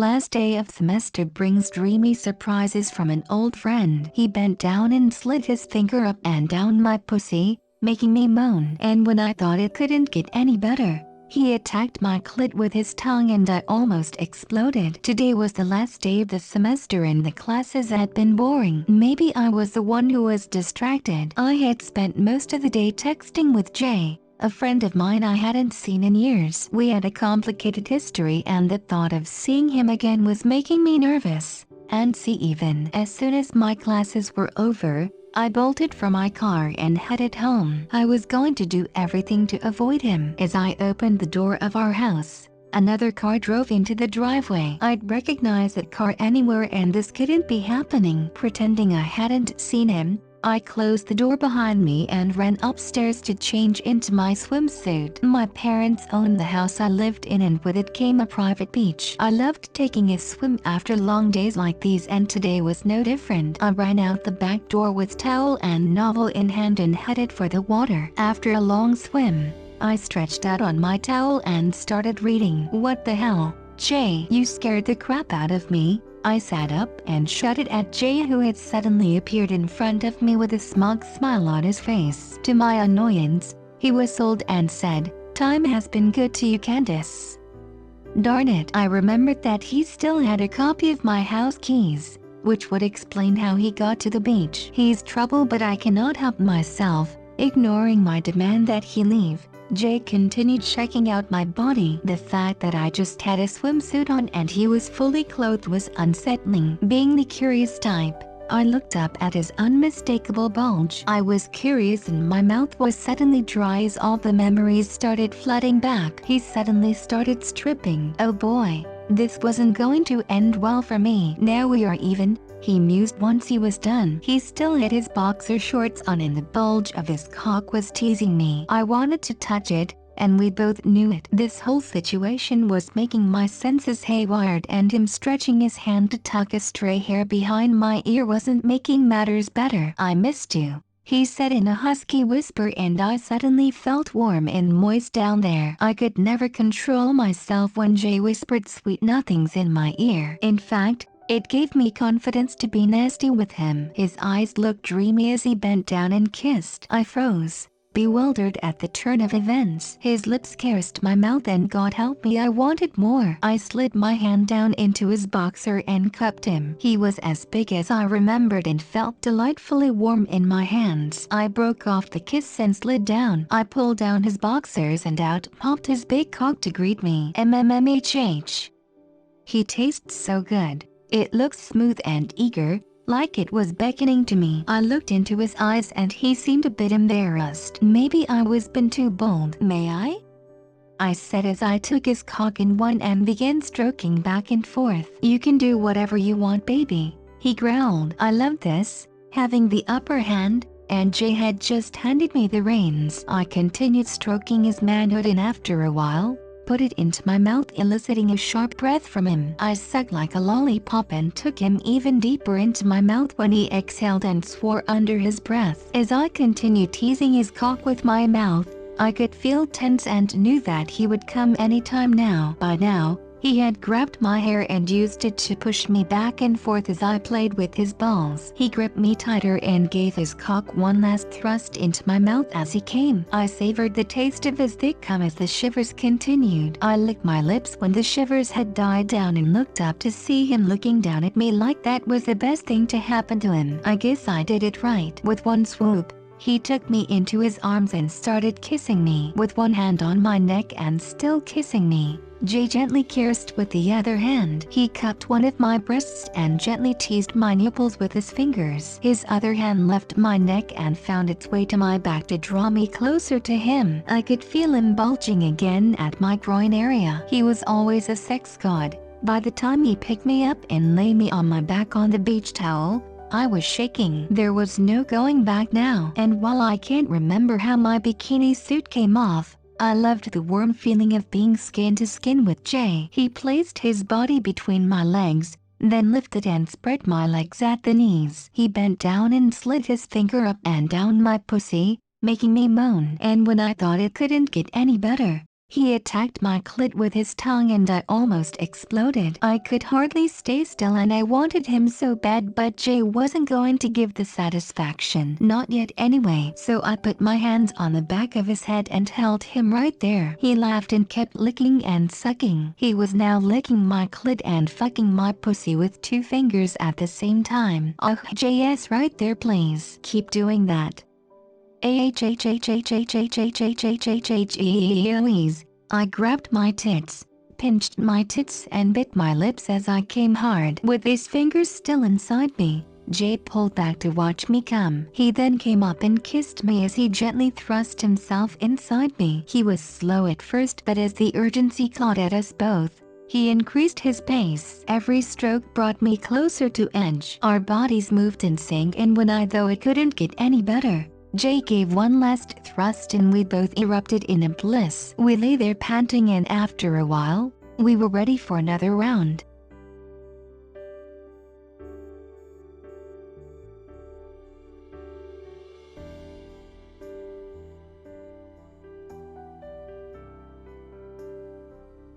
last day of semester brings dreamy surprises from an old friend. He bent down and slid his finger up and down my pussy, making me moan. And when I thought it couldn't get any better, he attacked my clit with his tongue and I almost exploded. Today was the last day of the semester and the classes had been boring. Maybe I was the one who was distracted. I had spent most of the day texting with Jay, a friend of mine I hadn't seen in years. We had a complicated history and the thought of seeing him again was making me nervous. And see, even as soon as my classes were over, I bolted from my car and headed home. I was going to do everything to avoid him. As I opened the door of our house, another car drove into the driveway. I'd recognize that car anywhere and this couldn't be happening. Pretending I hadn't seen him, I closed the door behind me and ran upstairs to change into my swimsuit. My parents owned the house I lived in and with it came a private beach. I loved taking a swim after long days like these and today was no different. I ran out the back door with towel and novel in hand and headed for the water. After a long swim, I stretched out on my towel and started reading. What the hell, Jay? You scared the crap out of me. I sat up and shouted at Jay, who had suddenly appeared in front of me with a smug smile on his face. To my annoyance, he whistled and said, "Time has been good to you, Candace." Darn it, I remembered that he still had a copy of my house keys, which would explain how he got to the beach. He's trouble, but I cannot help myself. Ignoring my demand that he leave, Jay continued checking out my body. The fact that I just had a swimsuit on and he was fully clothed was unsettling. Being the curious type, I looked up at his unmistakable bulge. I was curious and my mouth was suddenly dry as all the memories started flooding back. He suddenly started stripping. Oh boy, this wasn't going to end well for me. Now we are even, he mused once he was done. He still had his boxer shorts on and the bulge of his cock was teasing me. I wanted to touch it, and we both knew it. This whole situation was making my senses haywired and him stretching his hand to tuck a stray hair behind my ear wasn't making matters better. "I missed you," he said in a husky whisper and I suddenly felt warm and moist down there. I could never control myself when Jay whispered sweet nothings in my ear. In fact, it gave me confidence to be nasty with him. His eyes looked dreamy as he bent down and kissed. I froze, bewildered at the turn of events. His lips caressed my mouth and God help me, I wanted more. I slid my hand down into his boxer and cupped him. He was as big as I remembered and felt delightfully warm in my hands. I broke off the kiss and slid down. I pulled down his boxers and out popped his big cock to greet me. MMMHH. He tastes so good. It looked smooth and eager, like it was beckoning to me. I looked into his eyes and he seemed a bit embarrassed. Maybe I was been too bold. "May I said as I took his cock in one and began stroking back and forth. "You can do whatever you want, baby," he growled. I loved this, having the upper hand, and Jay had just handed me the reins. I continued stroking his manhood and after a while, put it into my mouth, eliciting a sharp breath from him. I sucked like a lollipop and took him even deeper into my mouth when he exhaled and swore under his breath. As I continued teasing his cock with my mouth, I could feel tense and knew that he would come anytime now. By now, he had grabbed my hair and used it to push me back and forth as I played with his balls. He gripped me tighter and gave his cock one last thrust into my mouth as he came. I savored the taste of his thick cum as the shivers continued. I licked my lips when the shivers had died down and looked up to see him looking down at me like that was the best thing to happen to him. I guess I did it right. With one swoop, he took me into his arms and started kissing me. With one hand on my neck and still kissing me, Jay gently kissed with the other hand. He cupped one of my breasts and gently teased my nipples with his fingers. His other hand left my neck and found its way to my back to draw me closer to him. I could feel him bulging again at my groin area. He was always a sex god. By the time he picked me up and lay me on my back on the beach towel, I was shaking. There was no going back now. And while I can't remember how my bikini suit came off, I loved the warm feeling of being skin to skin with Jay. He placed his body between my legs, then lifted and spread my legs at the knees. He bent down and slid his finger up and down my pussy, making me moan. And when I thought it couldn't get any better, He attacked my clit with his tongue and I almost exploded. I could hardly stay still and I wanted him so bad, but Jay wasn't going to give the satisfaction. Not yet anyway. So I put my hands on the back of his head and held him right there. He laughed and kept licking and sucking. He was now licking my clit and fucking my pussy with 2 fingers at the same time. Oh, JS right there, please. Keep doing that. I grabbed my tits, pinched my tits and bit my lips as I came hard. With his fingers still inside me, Jay pulled back to watch me come. He then came up and kissed me as he gently thrust himself inside me. He was slow at first, but as the urgency caught at us both, he increased his pace. Every stroke brought me closer to edge. Our bodies moved in sync, and when I thought it couldn't get any better, Jay gave one last thrust and we both erupted in a bliss. We lay there panting, and after a while, we were ready for another round.